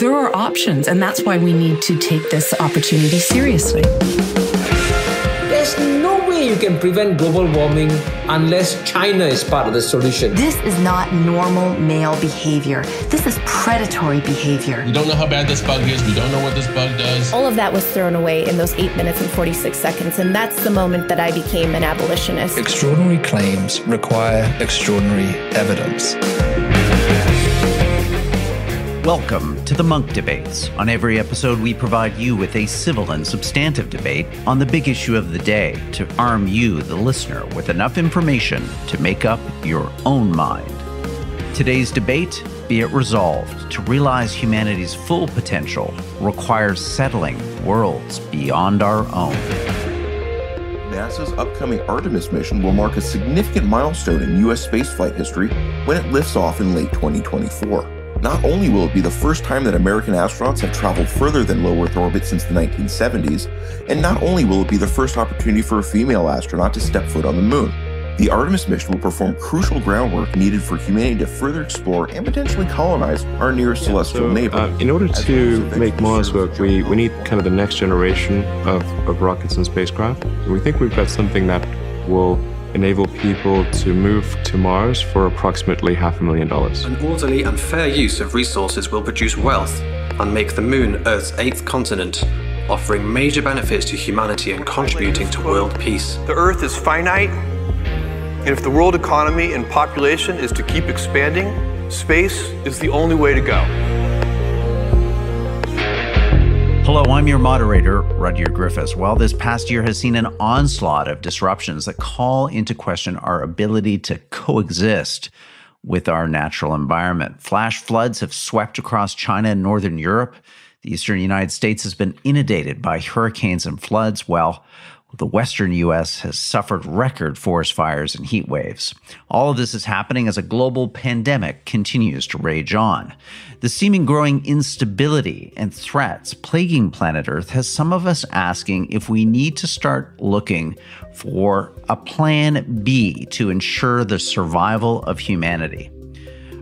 There are options, and that's why we need to take this opportunity seriously. There's no way you can prevent global warming unless China is part of the solution. This is not normal male behavior. This is predatory behavior. We don't know how bad this bug is. We don't know what this bug does. All of that was thrown away in those 8 minutes and 46 seconds, and that's the moment that I became an abolitionist. Extraordinary claims require extraordinary evidence. Welcome to the Munk Debates. On every episode, we provide you with a civil and substantive debate on the big issue of the day to arm you, the listener, with enough information to make up your own mind. Today's debate, be it resolved, to realize humanity's full potential requires settling worlds beyond our own. NASA's upcoming Artemis mission will mark a significant milestone in U.S. spaceflight history when it lifts off in late 2024. Not only will it be the first time that American astronauts have traveled further than low Earth orbit since the 1970s, and not only will it be the first opportunity for a female astronaut to step foot on the moon. The Artemis mission will perform crucial groundwork needed for humanity to further explore and potentially colonize our nearest celestial neighbor. In order to make Mars work, we need kind of the next generation of rockets and spacecraft. And we think we've got something that will enable people to move to Mars for approximately $500,000. An orderly and fair use of resources will produce wealth and make the moon Earth's 8th continent, offering major benefits to humanity and contributing to world peace. The Earth is finite, and if the world economy and population is to keep expanding, space is the only way to go. Hello, I'm your moderator, Rudyard Griffiths. Well, this past year has seen an onslaught of disruptions that call into question our ability to coexist with our natural environment. Flash floods have swept across China and northern Europe. The eastern United States has been inundated by hurricanes and floods, while the western U.S. has suffered record forest fires and heat waves. All of this is happening as a global pandemic continues to rage on. The seeming growing instability and threats plaguing planet Earth has some of us asking if we need to start looking for a plan B to ensure the survival of humanity.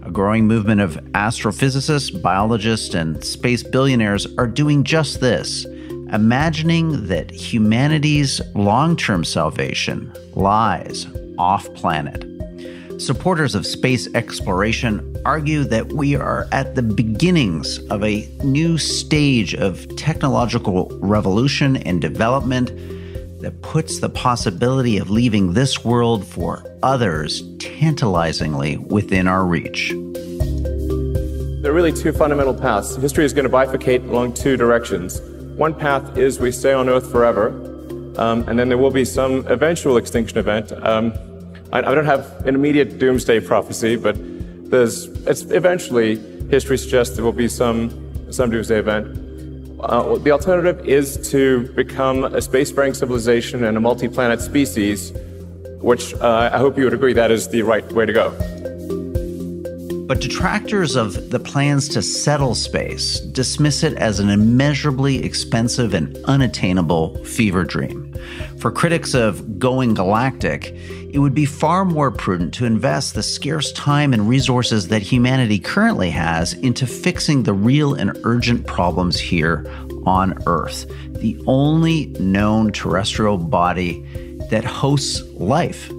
A growing movement of astrophysicists, biologists, and space billionaires are doing just this, imagining that humanity's long-term salvation lies off-planet. Supporters of space exploration argue that we are at the beginnings of a new stage of technological revolution and development that puts the possibility of leaving this world for others tantalizingly within our reach. There are really two fundamental paths. History is going to bifurcate along two directions. One path is we stay on Earth forever, and then there will be some eventual extinction event. I don't have an immediate doomsday prophecy, but eventually history suggests there will be some doomsday event. The alternative is to become a spacefaring civilization and a multi-planet species, which I hope you would agree that is the right way to go. But detractors of the plans to settle space dismiss it as an immeasurably expensive and unattainable fever dream. For critics of going galactic, it would be far more prudent to invest the scarce time and resources that humanity currently has into fixing the real and urgent problems here on Earth, the only known terrestrial body that hosts life.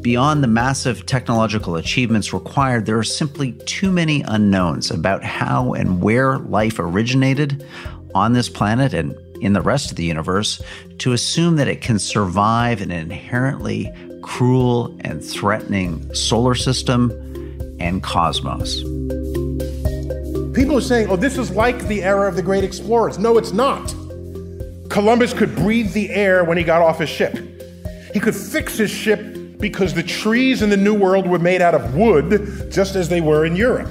Beyond the massive technological achievements required, there are simply too many unknowns about how and where life originated on this planet and in the rest of the universe to assume that it can survive in an inherently cruel and threatening solar system and cosmos. People are saying, oh, this is like the era of the great explorers. No, it's not. Columbus could breathe the air when he got off his ship. He could fix his ship because the trees in the New World were made out of wood, just as they were in Europe.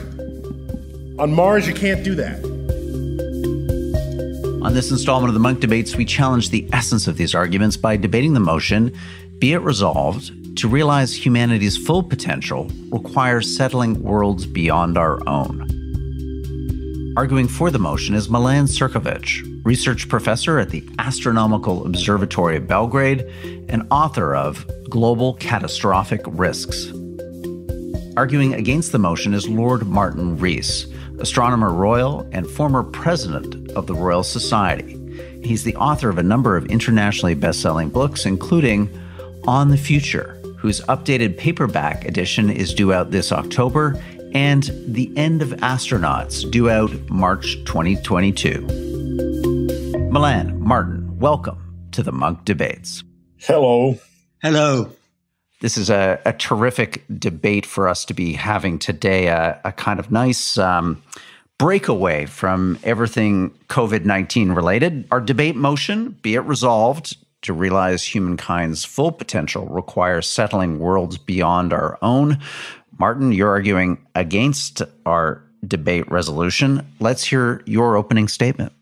On Mars, you can't do that. On this installment of the Munk Debates, we challenge the essence of these arguments by debating the motion, be it resolved, to realize humanity's full potential requires settling worlds beyond our own. Arguing for the motion is Milan Ćirković, research professor at the Astronomical Observatory of Belgrade and author of Global Catastrophic Risks. Arguing against the motion is Lord Martin Rees, Astronomer Royal and former president of the Royal Society. He's the author of a number of internationally best-selling books, including On the Future, whose updated paperback edition is due out this October, and The End of Astronauts, due out March 2022. Milan, Martin, welcome to the Munk Debates. Hello. Hello. This is a terrific debate for us to be having today, a kind of nice breakaway from everything COVID-19 related. Our debate motion, be it resolved, to realize humankind's full potential requires settling worlds beyond our own. Martin, you're arguing against our debate resolution. Let's hear your opening statement.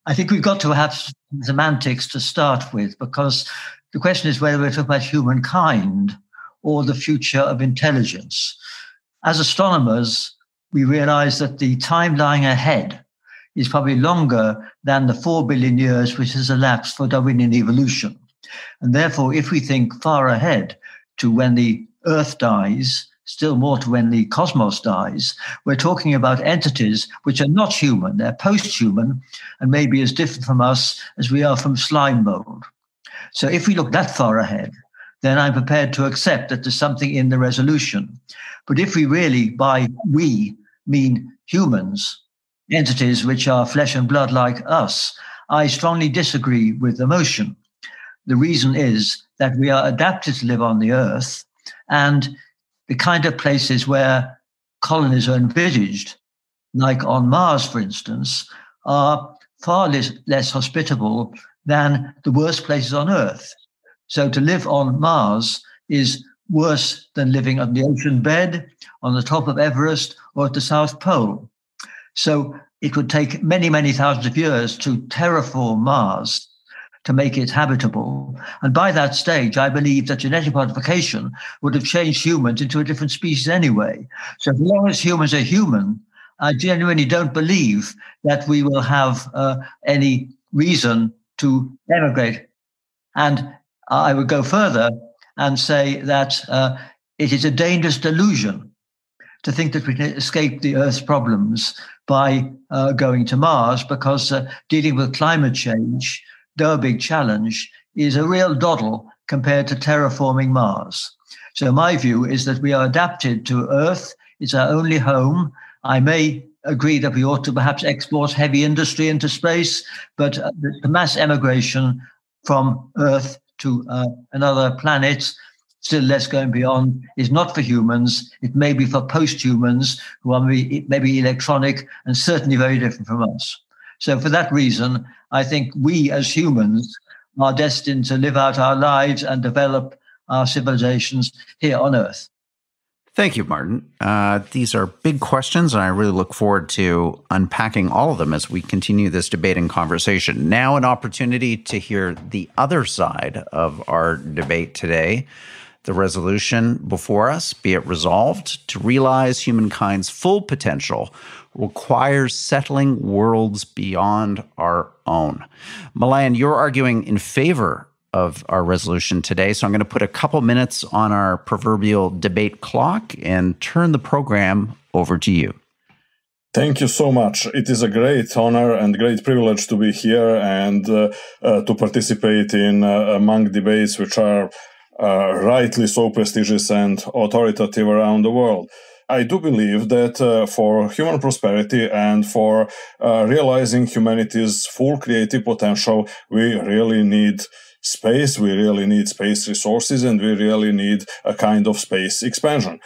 I think we've got to have semantics to start with, because the question is whether we're talking about humankind or the future of intelligence. As astronomers, we realize that the time lying ahead is probably longer than the 4 billion years which has elapsed for Darwinian evolution. And therefore, if we think far ahead to when the Earth dies, still more to when the cosmos dies, we're talking about entities which are not human, they're post-human, and maybe as different from us as we are from slime mold. So if we look that far ahead, then I'm prepared to accept that there's something in the resolution. But if we really, by we, mean humans, entities which are flesh and blood like us, I strongly disagree with the motion. The reason is that we are adapted to live on the Earth, and the kind of places where colonies are envisaged, like on Mars, for instance, are far less hospitable than the worst places on Earth. So to live on Mars is worse than living on the ocean bed, on the top of Everest, or at the South Pole. So it would take many, many thousands of years to terraform Mars to make it habitable. And by that stage, I believe that genetic modification would have changed humans into a different species anyway. So as long as humans are human, I genuinely don't believe that we will have any reason to emigrate. And I would go further and say that it is a dangerous delusion to think that we can escape the Earth's problems by going to Mars, because dealing with climate change, though a big challenge, is a real doddle compared to terraforming Mars. So my view is that we are adapted to Earth. It's our only home. I may agree that we ought to perhaps export heavy industry into space, but the mass emigration from Earth to another planet, still less going beyond, is not for humans. It may be for post-humans who are maybe electronic and certainly very different from us. So for that reason, I think we as humans are destined to live out our lives and develop our civilizations here on Earth. Thank you, Martin. These are big questions, and I really look forward to unpacking all of them as we continue this debate and conversation. Now an opportunity to hear the other side of our debate today. The resolution before us, be it resolved, to realize humankind's full potential requires settling worlds beyond our own. Milan, you're arguing in favor of our resolution today, so I'm going to put a couple minutes on our proverbial debate clock and turn the program over to you. Thank you so much. It is a great honor and great privilege to be here and to participate in Munk debates, which are rightly so prestigious and authoritative around the world. I do believe that for human prosperity and for realizing humanity's full creative potential, we really need space, we really need space resources, and we really need a kind of space expansion.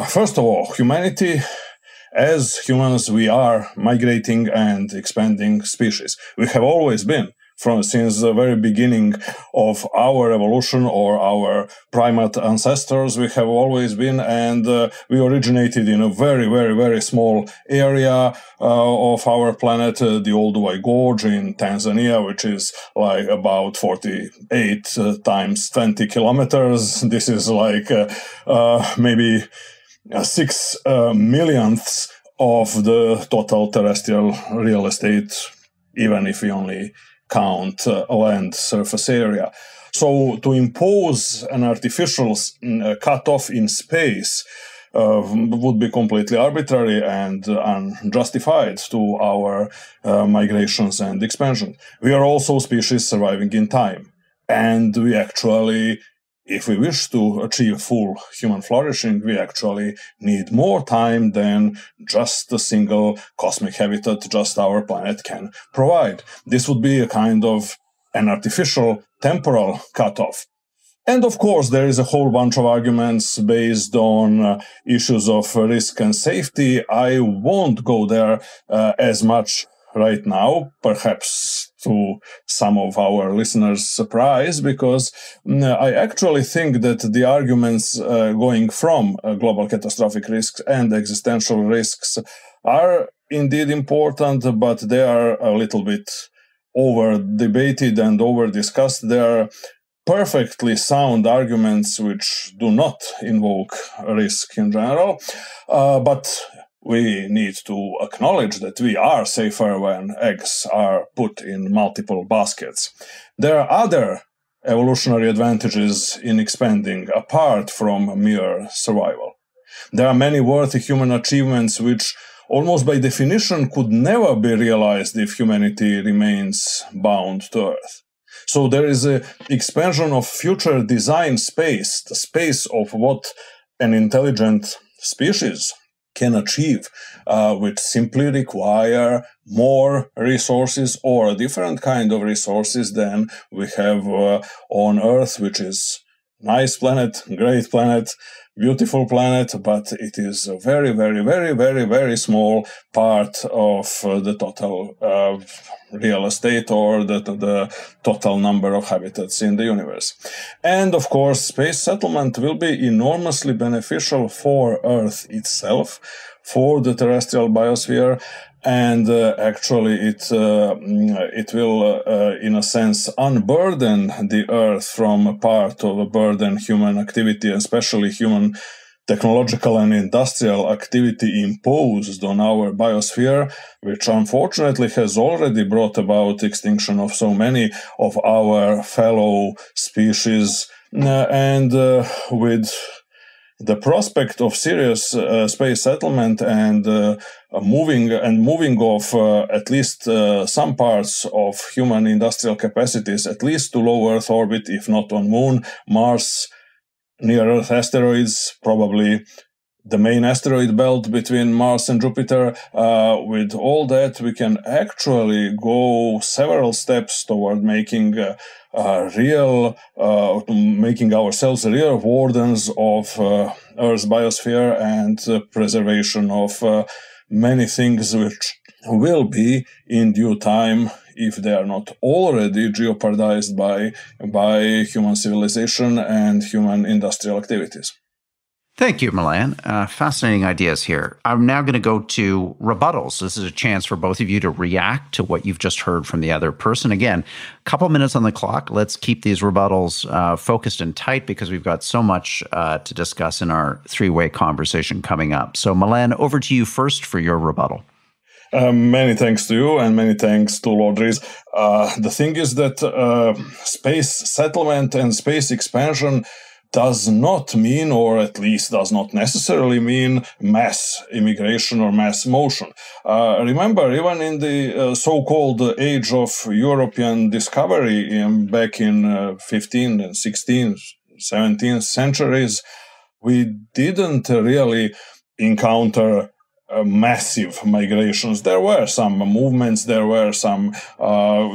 First of all, humanity, as humans, we are migrating and expanding species. We have always been. Since the very beginning of our evolution or our primate ancestors, we have always been, and we originated in a very, very, very small area of our planet, the Olduvai Gorge in Tanzania, which is like about 48 times 20 kilometers. This is like maybe 6 millionths of the total terrestrial real estate, even if we only count land surface area. So to impose an artificial cutoff in space would be completely arbitrary and unjustified to our migrations and expansion. We are also species surviving in time. And we actually, if we wish to achieve full human flourishing, we actually need more time than just a single cosmic habitat just our planet can provide. This would be a kind of an artificial temporal cutoff. And of course, there is a whole bunch of arguments based on issues of risk and safety. I won't go there as much right now, perhaps to some of our listeners' surprise, because I actually think that the arguments going from global catastrophic risks and existential risks are indeed important, but they are a little bit over-debated and over-discussed. They are perfectly sound arguments which do not invoke risk in general, but we need to acknowledge that we are safer when eggs are put in multiple baskets. There are other evolutionary advantages in expanding apart from mere survival. There are many worthy human achievements which almost by definition could never be realized if humanity remains bound to Earth. So there is an expansion of future design space, the space of what an intelligent species can achieve, which simply require more resources or a different kind of resources than we have on Earth, which is nice planet, great planet, beautiful planet, but it is a very, very, very, very, very small part of the total real estate or the total number of habitats in the universe. And of course, space settlement will be enormously beneficial for Earth itself, for the terrestrial biosphere, and actually it will, in a sense, unburden the Earth from a part of a burden human activity, especially human technological and industrial activity imposed on our biosphere, which unfortunately has already brought about extinction of so many of our fellow species. And with the prospect of serious space settlement and moving of at least some parts of human industrial capacities, at least to low Earth orbit, if not on Moon, Mars, near-Earth asteroids, probably the main asteroid belt between Mars and Jupiter. With all that, we can actually go several steps toward making making ourselves real wardens of Earth's biosphere and preservation of many things which will be in due time, if they are not already jeopardized by human civilization and human industrial activities. Thank you, Milan. Fascinating ideas here. I'm now going to go to rebuttals. This is a chance for both of you to react to what you've just heard from the other person. Again, a couple minutes on the clock. Let's keep these rebuttals focused and tight because we've got so much to discuss in our three-way conversation coming up. So, Milan, over to you first for your rebuttal. Many thanks to you and many thanks to Lord Rees. The thing is that space settlement and space expansion does not mean, or at least does not necessarily mean, mass immigration or mass motion. Remember, even in the so-called age of European discovery back in 15th and 16th, 17th centuries, we didn't really encounter massive migrations. There were some movements, there were some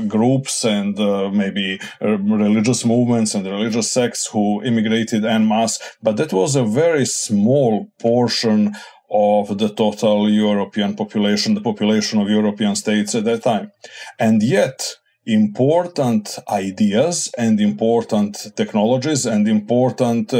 groups and maybe religious movements and religious sects who immigrated en masse, but that was a very small portion of the total European population, the population of European states at that time. And yet, important ideas and important technologies and important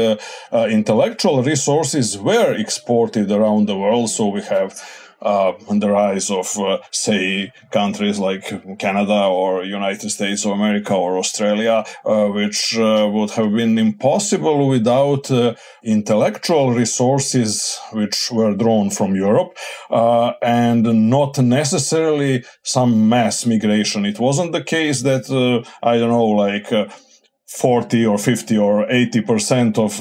intellectual resources were exported around the world. So we have the rise of, say, countries like Canada or United States of America or Australia, which would have been impossible without intellectual resources which were drawn from Europe, and not necessarily some mass migration. It wasn't the case that, 40 or 50 or 80% of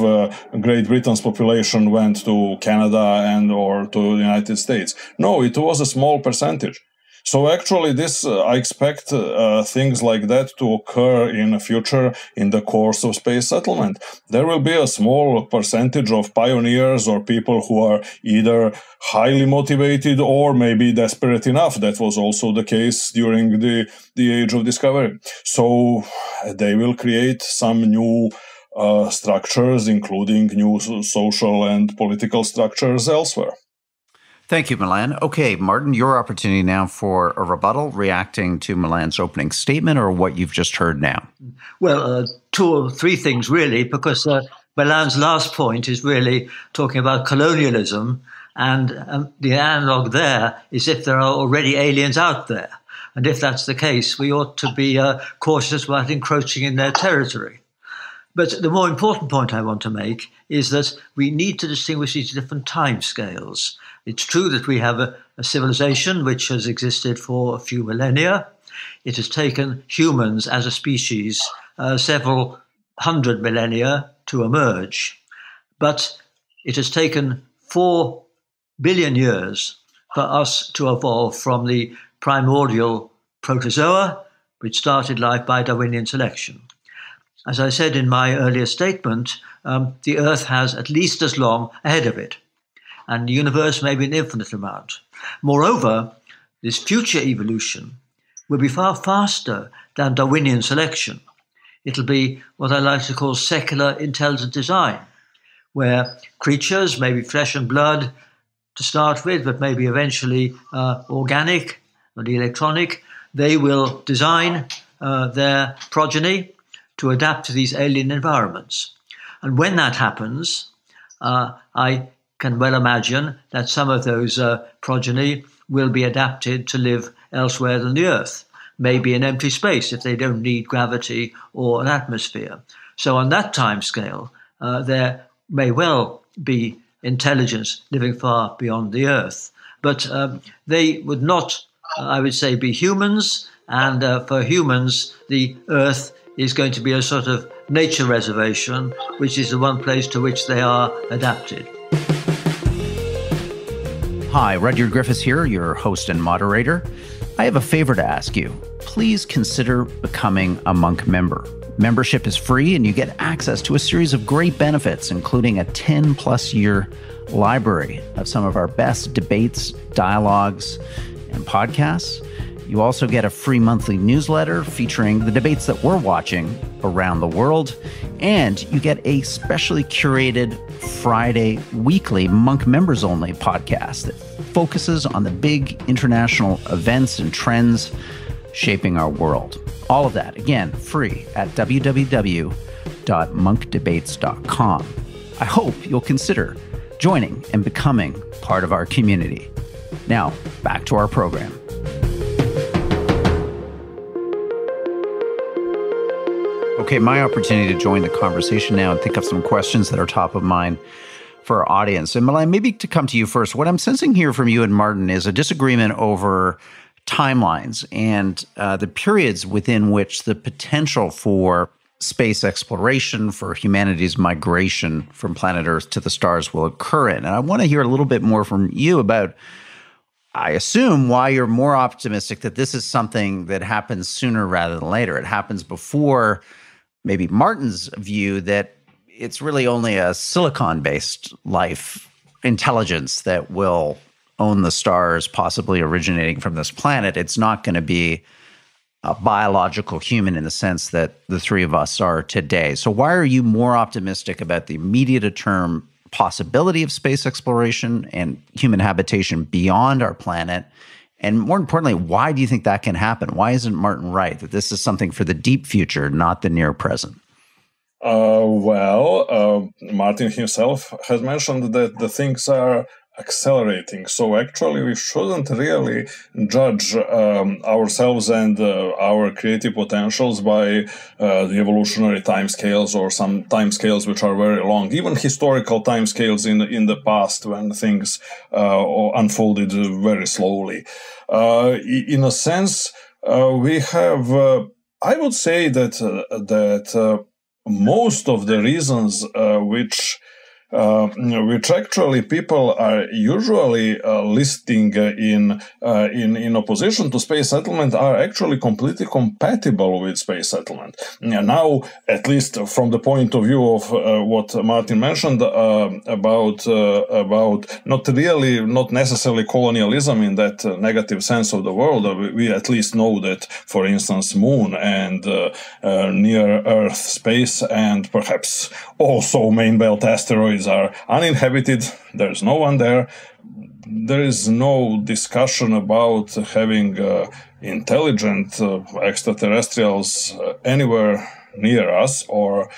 Great Britain's population went to Canada and or to the United States. No, it was a small percentage. So actually I expect things like that to occur in the future in the course of space settlement. There will be a small percentage of pioneers or people who are either highly motivated or maybe desperate enough. That was also the case during the age of discovery. So they will create some new structures, including new social and political structures elsewhere. Thank you, Milan. Okay, Martin, your opportunity now for a rebuttal, reacting to Milan's opening statement or what you've just heard now. Well, two or three things, really, because Milan's last point is really talking about colonialism, and the analog there is if there are already aliens out there. And if that's the case, we ought to be cautious about encroaching in their territory. But the more important point I want to make is that we need to distinguish these different timescales. It's true that we have a civilization which has existed for a few millennia. It has taken humans as a species several hundred millennia to emerge. But it has taken 4 billion years for us to evolve from the primordial protozoa, which started life by Darwinian selection. As I said in my earlier statement, the Earth has at least as long ahead of it, and the universe may be an infinite amount. Moreover, this future evolution will be far faster than Darwinian selection. It'll be what I like to call secular intelligent design, where creatures, maybe flesh and blood to start with, but maybe eventually organic or electronic, they will design their progeny to adapt to these alien environments. And when that happens, I can well imagine that some of those progeny will be adapted to live elsewhere than the Earth, maybe in empty space if they don't need gravity or an atmosphere. So on that time scale, there may well be intelligence living far beyond the Earth. But they would not, I would say, be humans. And for humans, the Earth is going to be a sort of nature reservation, which is the one place to which they are adapted. Hi, Rudyard Griffiths here, your host and moderator. I have a favor to ask you. Please consider becoming a Munk member. Membership is free and you get access to a series of great benefits, including a 10-plus year library of some of our best debates, dialogues, and podcasts. You also get a free monthly newsletter featuring the debates that we're watching around the world. And you get a specially curated Friday weekly Munk members only podcast that focuses on the big international events and trends shaping our world. All of that, again, free at www.monkdebates.com. I hope you'll consider joining and becoming part of our community. Now, back to our program. Okay, my opportunity to join the conversation now and think of some questions that are top of mind for our audience. And Milan, maybe to come to you first, what I'm sensing here from you and Martin is a disagreement over timelines and the periods within which the potential for space exploration, for humanity's migration from planet Earth to the stars will occur in. And I want to hear a little bit more from you about, I assume, why you're more optimistic that this is something that happens sooner rather than later. It happens before maybe Martin's view that it's really only a silicon-based life intelligence that will own the stars, possibly originating from this planet. It's not going to be a biological human in the sense that the three of us are today. So why are you more optimistic about the immediate term possibility of space exploration and human habitation beyond our planet? And more importantly, why do you think that can happen? Why isn't Martin right that this is something for the deep future, not the near present? Martin himself has mentioned that the things are accelerating. So actually, we shouldn't really judge ourselves and our creative potentials by the evolutionary timescales or some timescales which are very long, even historical timescales in the past when things unfolded very slowly. In a sense, we have. I would say that most of the reasons which actually people are usually listing in opposition to space settlement are actually completely compatible with space settlement. Now, at least from the point of view of what Martin mentioned about not necessarily colonialism in that negative sense of the world, we at least know that, for instance, Moon and near Earth space and perhaps also main belt asteroids are uninhabited. There's no one there. There is no discussion about having intelligent extraterrestrials anywhere near us, or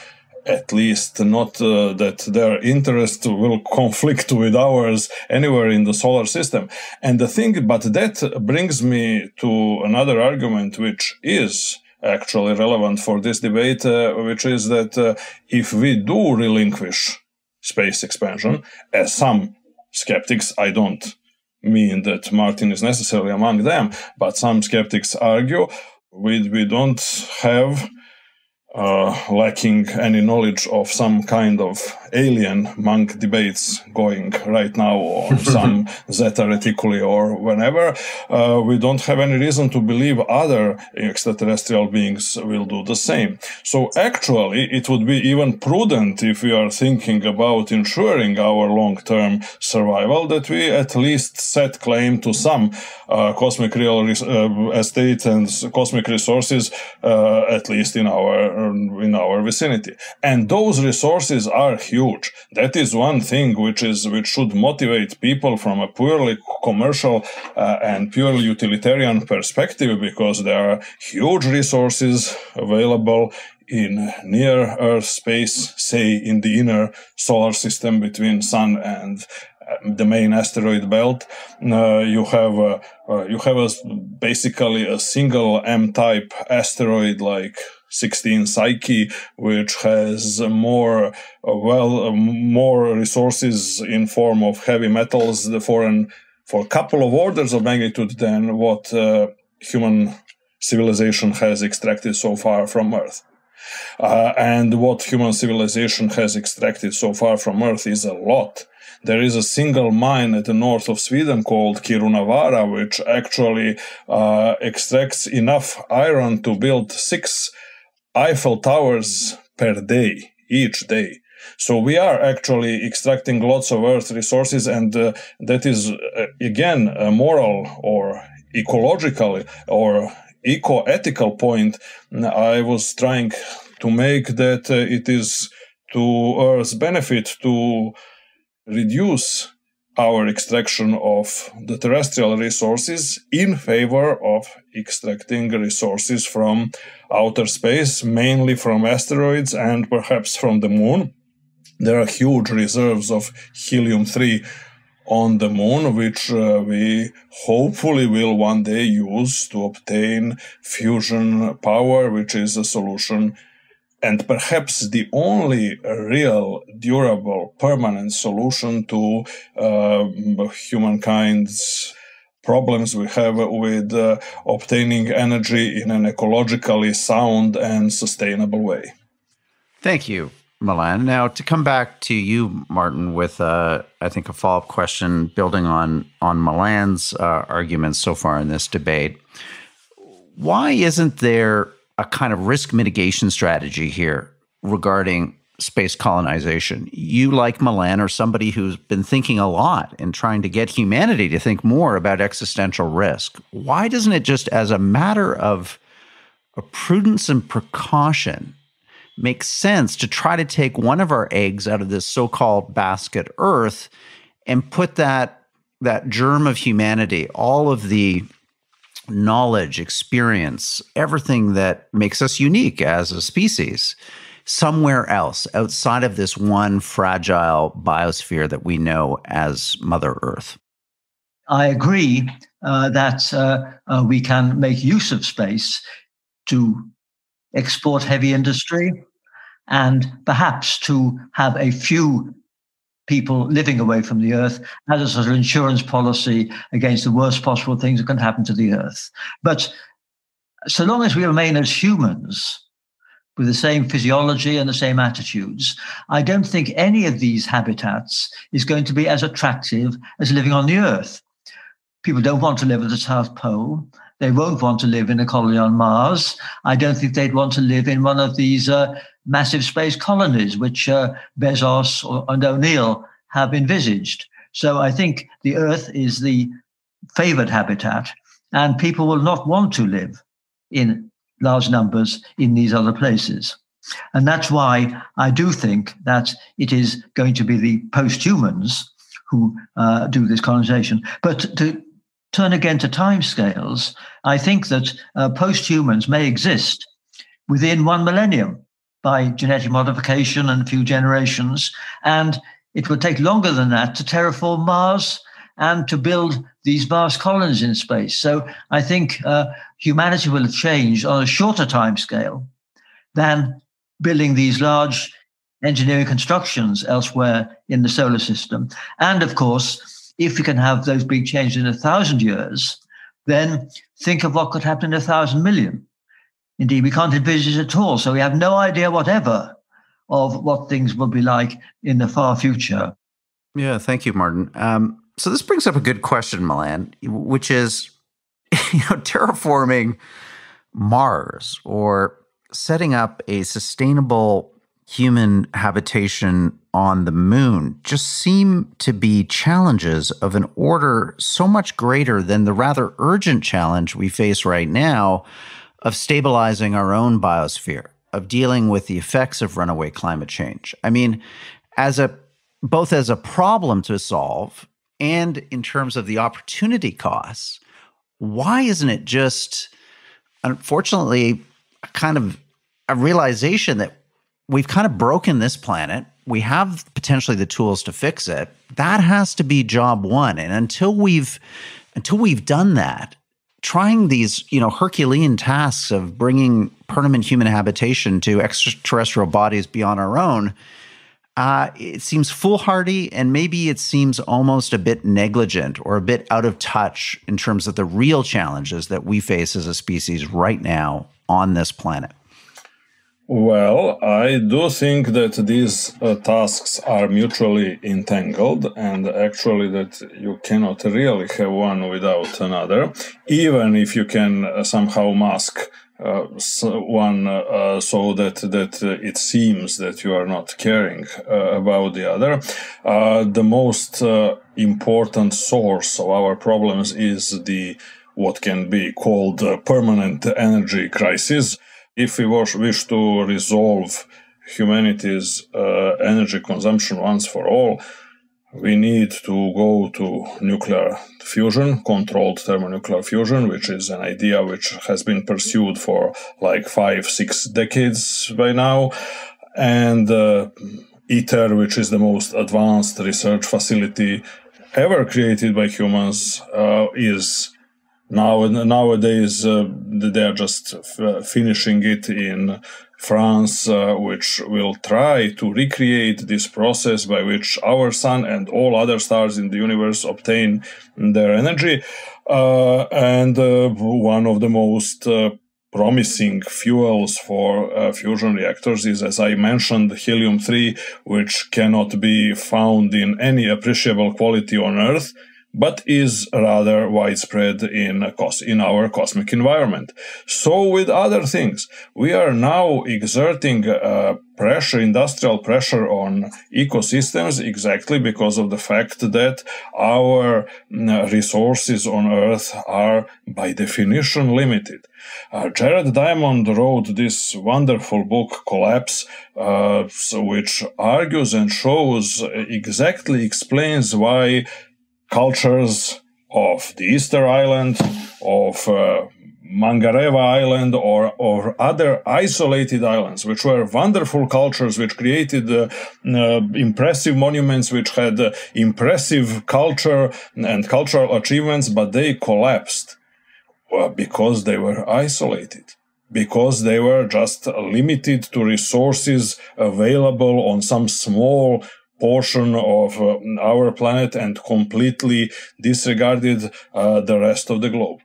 at least not that their interest will conflict with ours anywhere in the solar system. And but that brings me to another argument, which is actually relevant for this debate, which is that if we do relinquish space expansion, as some skeptics, I don't mean that Martin is necessarily among them, but some skeptics argue, we don't have lacking any knowledge of some kind of alien Munk debates going right now, or some Zeta Reticuli or whenever, we don't have any reason to believe other extraterrestrial beings will do the same. So actually, it would be even prudent, if we are thinking about ensuring our long-term survival, that we at least set claim to some cosmic real estate and cosmic resources, at least in our vicinity. And those resources are huge. That is one thing which should motivate people from a purely commercial and purely utilitarian perspective, because there are huge resources available in near Earth space, say in the inner solar system between Sun and the main asteroid belt. You have basically a single M-type asteroid like 16 Psyche, which has more resources in form of heavy metals for a couple of orders of magnitude than what human civilization has extracted so far from Earth. And what human civilization has extracted so far from Earth is a lot. There is a single mine at the north of Sweden called Kirunavaara, which actually extracts enough iron to build 6 Eiffel Towers per day, each day. So we are actually extracting lots of Earth resources, and that is, again, a moral or ecological or eco-ethical point I was trying to make, that it is to Earth's benefit to reduce our extraction of the terrestrial resources in favor of extracting resources from outer space, mainly from asteroids and perhaps from the Moon. There are huge reserves of helium-3 on the Moon, which we hopefully will one day use to obtain fusion power, which is a solution and perhaps the only real, durable, permanent solution to humankind's problems we have with obtaining energy in an ecologically sound and sustainable way. Thank you, Milan. Now, to come back to you, Martin, with, I think, a follow-up question building on Milan's arguments so far in this debate. Why isn't there a kind of risk mitigation strategy here regarding space colonization? You, like Milan, are somebody who's been thinking a lot and trying to get humanity to think more about existential risk. Why doesn't it just, as a matter of prudence and precaution, make sense to try to take one of our eggs out of this so-called basket Earth and put that germ of humanity, all of the knowledge, experience, everything that makes us unique as a species, somewhere else outside of this one fragile biosphere that we know as Mother Earth? I agree that we can make use of space to export heavy industry and perhaps to have a few people living away from the Earth as a sort of insurance policy against the worst possible things that can happen to the Earth. But so long as we remain as humans, with the same physiology and the same attitudes, I don't think any of these habitats is going to be as attractive as living on the Earth. People don't want to live at the South Pole. They won't want to live in a colony on Mars. I don't think they'd want to live in one of these massive space colonies, which Bezos and O'Neill have envisaged. So I think the Earth is the favored habitat, and people will not want to live in large numbers in these other places. And that's why I do think that it is going to be the post-humans who do this colonization. But to turn again to timescales, I think that post-humans may exist within 1 millennium by genetic modification and a few generations. And it would take longer than that to terraform Mars and to build these vast colonies in space. So I think humanity will have changed on a shorter timescale than building these large engineering constructions elsewhere in the solar system. And of course, if we can have those big changes in 1,000 years, then think of what could happen in 1,000 million. Indeed, we can't envisage it at all. So we have no idea whatever of what things will be like in the far future. Yeah, thank you, Martin. So this brings up a good question, Milan, which is, terraforming Mars or setting up a sustainable human habitation on the moon just seem to be challenges of an order so much greater than the rather urgent challenge we face right now of stabilizing our own biosphere, of dealing with the effects of runaway climate change. I mean, both as a problem to solve and in terms of the opportunity costs, why isn't it just, unfortunately, kind of a realization that we've kind of broken this planet. We have potentially the tools to fix it. That has to be job one. And until we've done that, trying these, Herculean tasks of bringing permanent human habitation to extraterrestrial bodies beyond our own, it seems foolhardy, and maybe it seems almost a bit negligent or a bit out of touch in terms of the real challenges that we face as a species right now on this planet. Well, I do think that these tasks are mutually entangled, and actually that you cannot really have one without another, even if you can somehow mask one so that it seems that you are not caring about the other. The most important source of our problems is what can be called permanent energy crisis. If we wish to resolve humanity's energy consumption once for all, we need to go to nuclear fusion, controlled thermonuclear fusion, which is an idea which has been pursued for like 5-6 decades by now. And ITER, which is the most advanced research facility ever created by humans, is nowadays they are just finishing it in France, which will try to recreate this process by which our sun and all other stars in the universe obtain their energy. And one of the most promising fuels for fusion reactors is, as I mentioned, helium-3, which cannot be found in any appreciable quality on Earth, but is rather widespread in our cosmic environment. So with other things, we are now exerting industrial pressure on ecosystems exactly because of the fact that our resources on Earth are by definition limited. Jared Diamond wrote this wonderful book, Collapse, which argues and explains why cultures of the Easter Island, of Mangareva Island, or other isolated islands, which were wonderful cultures, which created impressive monuments, which had impressive culture and cultural achievements, but they collapsed because they were isolated, because they were just limited to resources available on some small portion of our planet and completely disregarded the rest of the globe.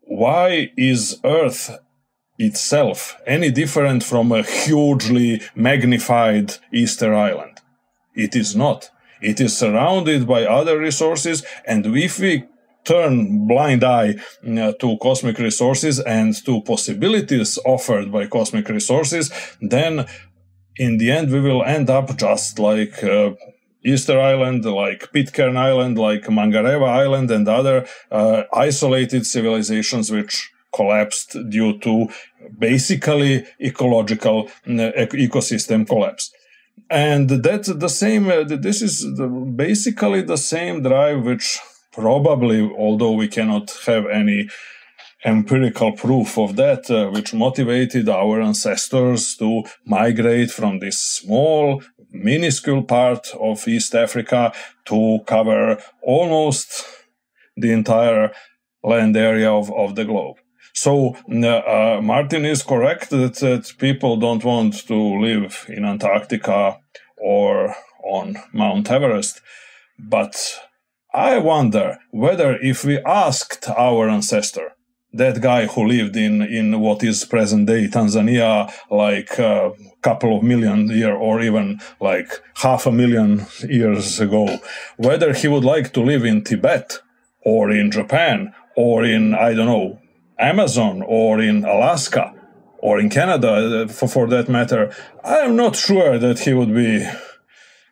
Why is Earth itself any different from a hugely magnified Easter Island? It is not. It is surrounded by other resources, and if we turn blind eye to cosmic resources and to possibilities offered by cosmic resources, then in the end we will end up just like Easter Island, like Pitcairn Island, like Mangareva Island, and other isolated civilizations which collapsed due to basically ecological ecosystem collapse. And that's the same, this is basically the same drive which probably, although we cannot have any empirical proof of that, which motivated our ancestors to migrate from this small, minuscule part of East Africa to cover almost the entire land area of the globe. So Martin is correct that people don't want to live in Antarctica or on Mount Everest, but I wonder whether if we asked our ancestor, that guy who lived in what is present-day Tanzania like a couple of million years or even like 500,000 years ago, whether he would like to live in Tibet or in Japan or in, I don't know, Amazon or in Alaska or in Canada, for that matter, I am not sure that he would be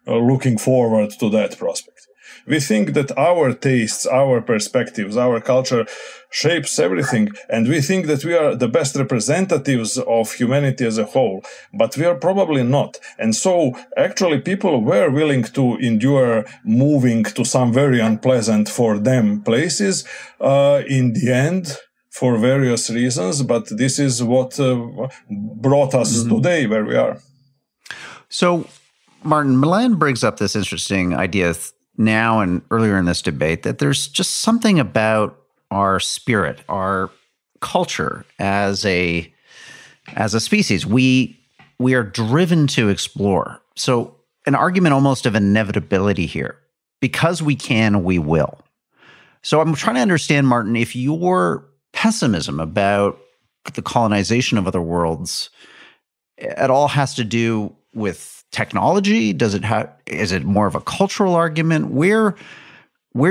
looking forward to that prospect. We think that our tastes, our perspectives, our culture shapes everything, and we think that we are the best representatives of humanity as a whole, but we are probably not. And so, actually, people were willing to endure moving to some very unpleasant for them places in the end, for various reasons, but this is what brought us today where we are. So, Martin, Milan brings up this interesting idea now and earlier in this debate that there's just something about our spirit, our culture as a species. We are driven to explore. So an argument almost of inevitability here. Because we can, we will. So I'm trying to understand, Martin, if your pessimism about the colonization of other worlds at all has to do with technology? Is it more of a cultural argument? Where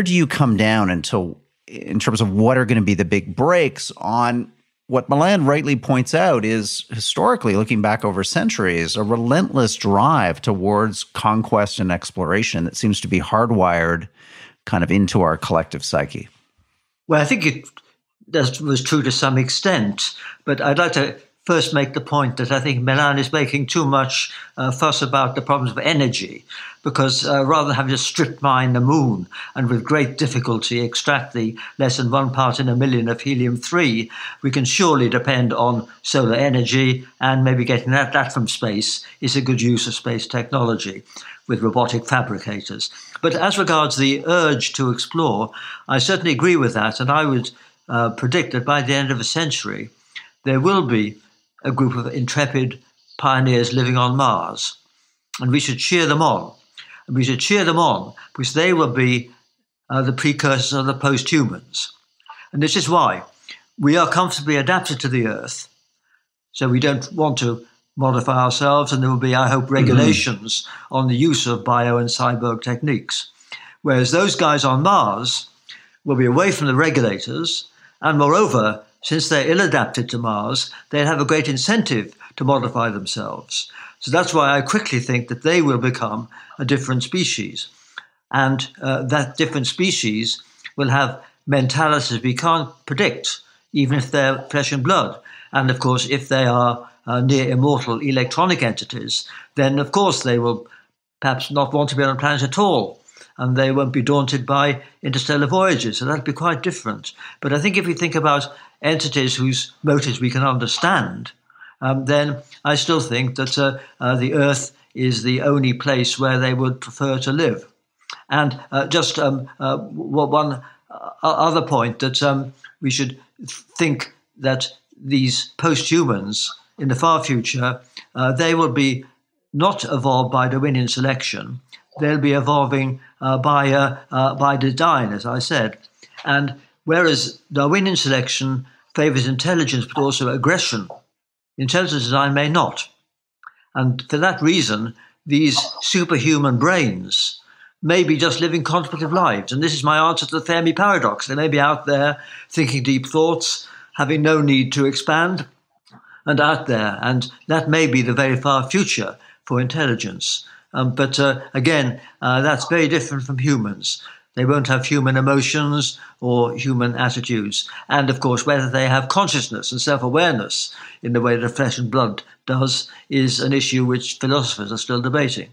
do you come down in terms of what are going to be the big breaks on what Milan rightly points out is historically, looking back over centuries, a relentless drive towards conquest and exploration that seems to be hardwired kind of into our collective psyche? Well, I think that was true to some extent, but I'd like to first make the point that I think Milan is making too much fuss about the problems of energy, because rather than having to strip mine the moon and with great difficulty extract the less than 1 part in a million of helium-3, we can surely depend on solar energy, and maybe getting that from space is a good use of space technology with robotic fabricators. But as regards the urge to explore, I certainly agree with that, and I would predict that by the end of the century, there will be a group of intrepid pioneers living on Mars, and we should cheer them on. And we should cheer them on because they will be the precursors of the post-humans. And this is why we are comfortably adapted to the Earth, so we don't want to modify ourselves, and there will be, I hope, regulations on the use of bio and cyborg techniques. Whereas those guys on Mars will be away from the regulators, and moreover, since they're ill-adapted to Mars, they'll have a great incentive to modify themselves. So that's why I quickly think that they will become a different species. And that different species will have mentalities we can't predict, even if they're flesh and blood. And of course, if they are near immortal electronic entities, then of course they will perhaps not want to be on a planet at all, and they won't be daunted by interstellar voyages. So that'd be quite different. But I think if we think about entities whose motives we can understand, then I still think that the Earth is the only place where they would prefer to live. And just one other point, that we should think that these post-humans in the far future, they will be not evolved by Darwinian selection. They'll be evolving by design, as I said. And whereas Darwinian selection favors intelligence but also aggression Intelligent design may not. And for that reason, these superhuman brains may be just living contemplative lives. And this is my answer to the Fermi paradox. They may be out there thinking deep thoughts, having no need to expand, and out there. And that may be the very far future for intelligence. But again, that's very different from humans. They won't have human emotions or human attitudes. And of course, whether they have consciousness and self-awareness in the way that flesh and blood does is an issue which philosophers are still debating.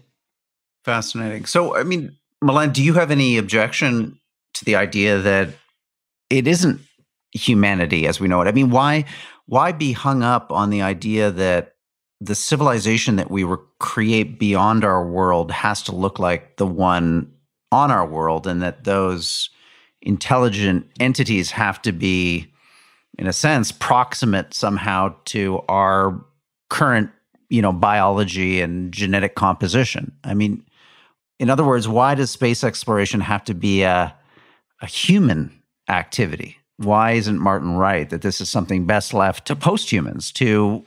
Fascinating. So, I mean, Milan, do you have any objection to the idea that it isn't humanity as we know it? I mean, why be hung up on the idea that the civilization that we create beyond our world has to look like the one on our world, and that those intelligent entities have to be, in a sense, proximate somehow to our current, biology and genetic composition? I mean, in other words, why does space exploration have to be a human activity? Why isn't Martin right that this is something best left to posthumans, to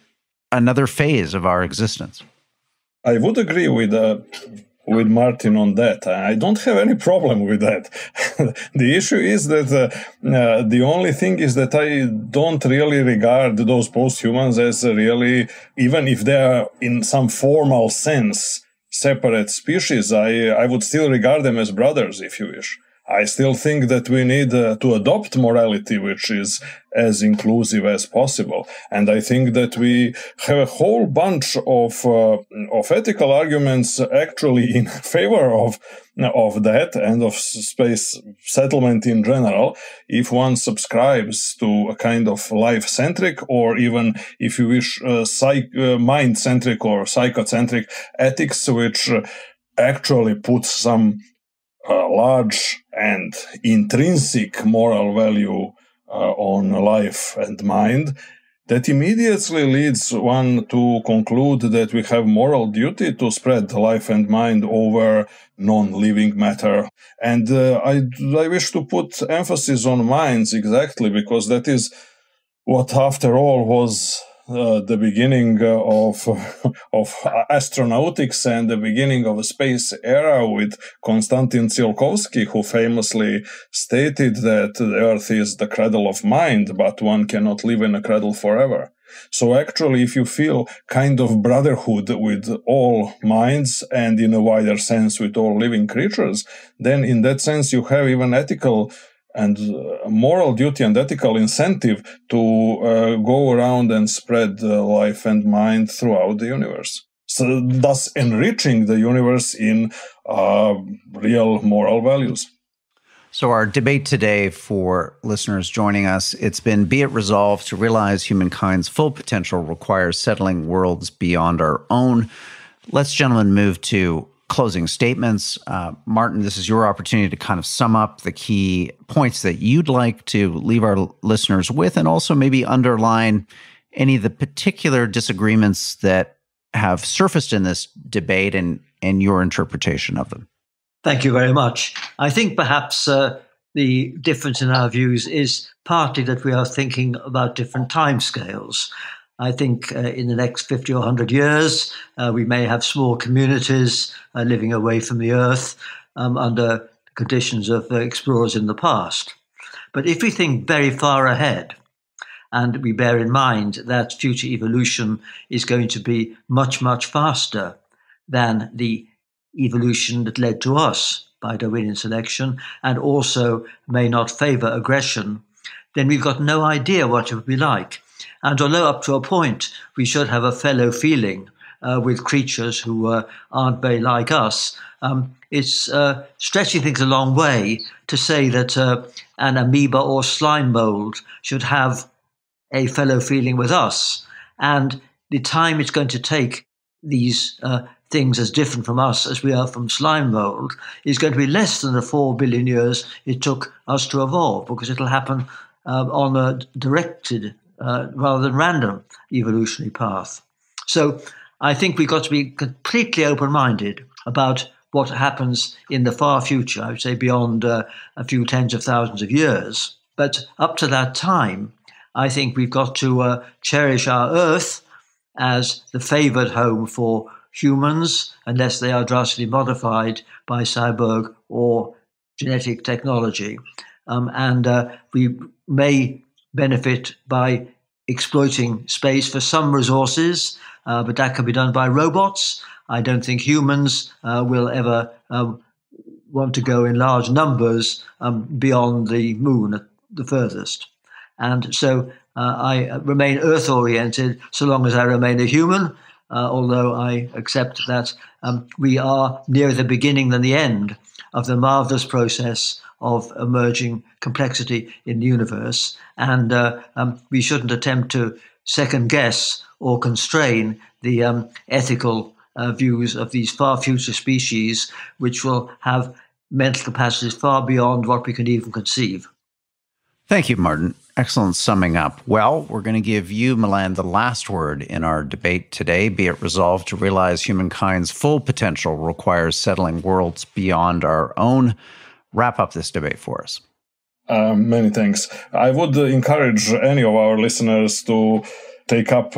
another phase of our existence? I would agree with Martin on that. I don't have any problem with that. The issue is that the only thing is that I don't really regard those posthumans as really, even if they are in some formal sense separate species, I would still regard them as brothers, if you wish. I still think that we need to adopt morality which is as inclusive as possible. And I think that we have a whole bunch of ethical arguments actually in favor of that and of space settlement in general, if one subscribes to a kind of life-centric, or even, if you wish, mind-centric or psychocentric ethics, which actually puts some large and intrinsic moral value on life and mind, that immediately leads one to conclude that we have moral duty to spread life and mind over non-living matter. And I wish to put emphasis on minds exactly because that is what, after all, was the beginning of astronautics and the beginning of a space era with Konstantin Tsiolkovsky, who famously stated that the Earth is the cradle of mind, but one cannot live in a cradle forever. So actually, if you feel kind of brotherhood with all minds and in a wider sense with all living creatures, then in that sense you have even ethical and moral duty and ethical incentive to go around and spread life and mind throughout the universe. So thus enriching the universe in real moral values. So our debate today, for listeners joining us, it's been, be it resolved to realize humankind's full potential requires settling worlds beyond our own. Let's, gentlemen, move to closing statements. Martin, this is your opportunity to kind of sum up the key points that you'd like to leave our listeners with, and also maybe underline any of the particular disagreements that have surfaced in this debate and your interpretation of them. Thank you very much. I think perhaps the difference in our views is partly that we are thinking about different timescales. I think in the next 50 or 100 years, we may have small communities living away from the Earth under conditions of explorers in the past. But if we think very far ahead, and we bear in mind that future evolution is going to be much, much faster than the evolution that led to us by Darwinian selection, and also may not favor aggression, then we've got no idea what it would be like. And although up to a point we should have a fellow feeling with creatures who aren't very like us, it's stretching things a long way to say that an amoeba or slime mold should have a fellow feeling with us. And the time it's going to take these things as different from us as we are from slime mold is going to be less than the 4 billion years it took us to evolve, because it'll happen on a directed rather than random evolutionary path. So I think we've got to be completely open-minded about what happens in the far future, I would say beyond a few tens of thousands of years. But up to that time, I think we've got to cherish our Earth as the favored home for humans, unless they are drastically modified by cyborg or genetic technology. We may benefit by exploiting space for some resources, but that can be done by robots. I don't think humans will ever want to go in large numbers beyond the moon at the furthest. And so I remain Earth-oriented so long as I remain a human, although I accept that we are nearer the beginning than the end of the marvelous process of emerging complexity in the universe. And we shouldn't attempt to second guess or constrain the ethical views of these far future species, which will have mental capacities far beyond what we can even conceive. Thank you, Martin. Excellent summing up. Well, we're going to give you, Milan, the last word in our debate today. Be it resolved to realize humankind's full potential requires settling worlds beyond our own. Wrap up this debate for us. Many thanks. I would encourage any of our listeners to take up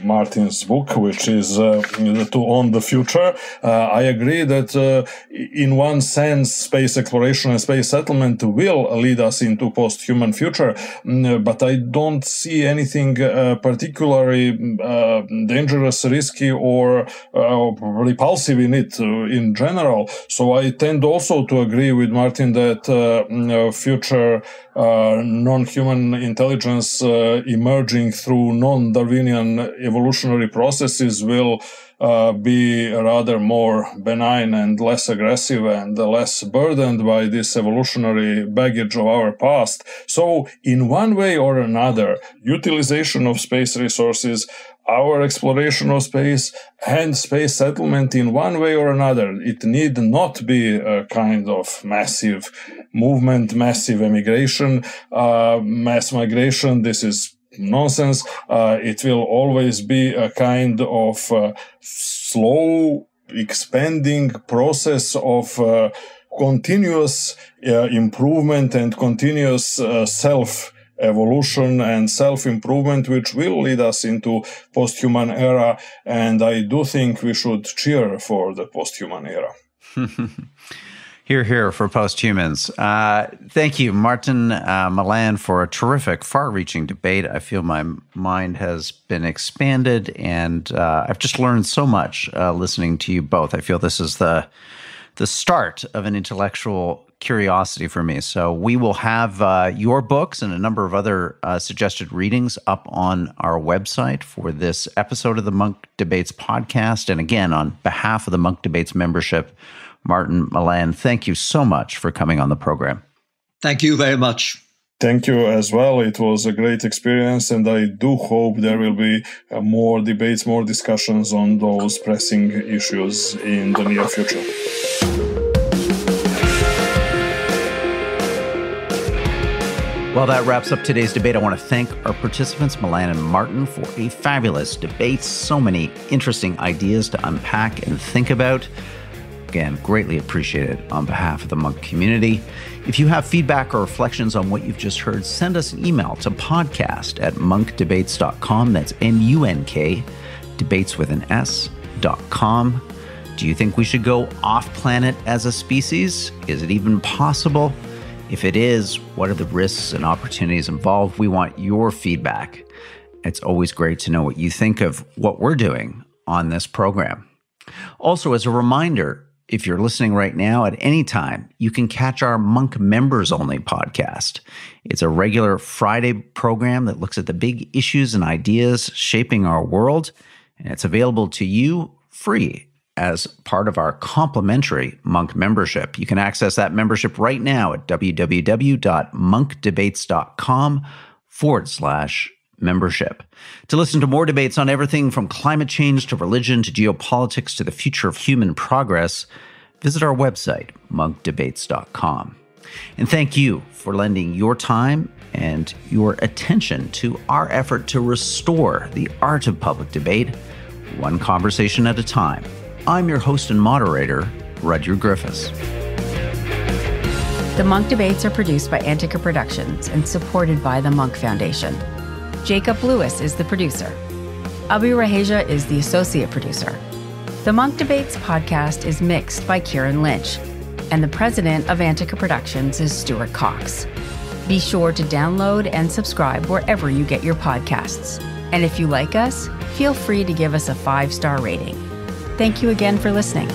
Martin's book, which is To Own the Future. I agree that in one sense, space exploration and space settlement will lead us into post-human future, but I don't see anything particularly dangerous, risky, or repulsive in it in general. So I tend also to agree with Martin that future non-human intelligence emerging through non-Darwinian evolutionary processes will be rather more benign and less aggressive and less burdened by this evolutionary baggage of our past. So in one way or another, utilization of space resources, our exploration of space, and space settlement in one way or another, it need not be a kind of massive movement, massive emigration, mass migration. This is nonsense. It will always be a kind of slow, expanding process of continuous improvement and continuous self-evolution and self-improvement, which will lead us into post-human era. And I do think we should cheer for the post-human era. Hear, hear for post-humans. Thank you, Martin, Milan, for a terrific, far-reaching debate. I feel my mind has been expanded, and I've just learned so much listening to you both. I feel this is the start of an intellectual curiosity for me. So we will have your books and a number of other suggested readings up on our website for this episode of the Munk Debates podcast. And again, on behalf of the Munk Debates membership, Martin, Milan, thank you so much for coming on the program. Thank you very much. Thank you as well. It was a great experience, and I do hope there will be more debates, more discussions on those pressing issues in the near future. Well, that wraps up today's debate. I want to thank our participants, Milan and Martin, for a fabulous debate. So many interesting ideas to unpack and think about. Again, greatly appreciated on behalf of the Munk community. If you have feedback or reflections on what you've just heard, send us an email to podcast@munkdebates.com. That's MUNK, debates with an S.com. Do you think we should go off-planet as a species? Is it even possible? If it is, what are the risks and opportunities involved? We want your feedback. It's always great to know what you think of what we're doing on this program. Also, as a reminder, if you're listening right now at any time, you can catch our Munk Members Only podcast. It's a regular Friday program that looks at the big issues and ideas shaping our world, and it's available to you free as part of our complimentary Munk membership. You can access that membership right now at www.munkdebates.com/membership. To listen to more debates on everything from climate change to religion to geopolitics to the future of human progress, visit our website, munkdebates.com. And thank you for lending your time and your attention to our effort to restore the art of public debate, one conversation at a time. I'm your host and moderator, Rudyard Griffiths. The Munk Debates are produced by Antica Productions and supported by the Munk Foundation. Jacob Lewis is the producer. Abhi Raheja is the associate producer. The Munk Debates podcast is mixed by Kieran Lynch, and the president of Antica Productions is Stuart Cox. Be sure to download and subscribe wherever you get your podcasts. And if you like us, feel free to give us a 5-star rating. Thank you again for listening.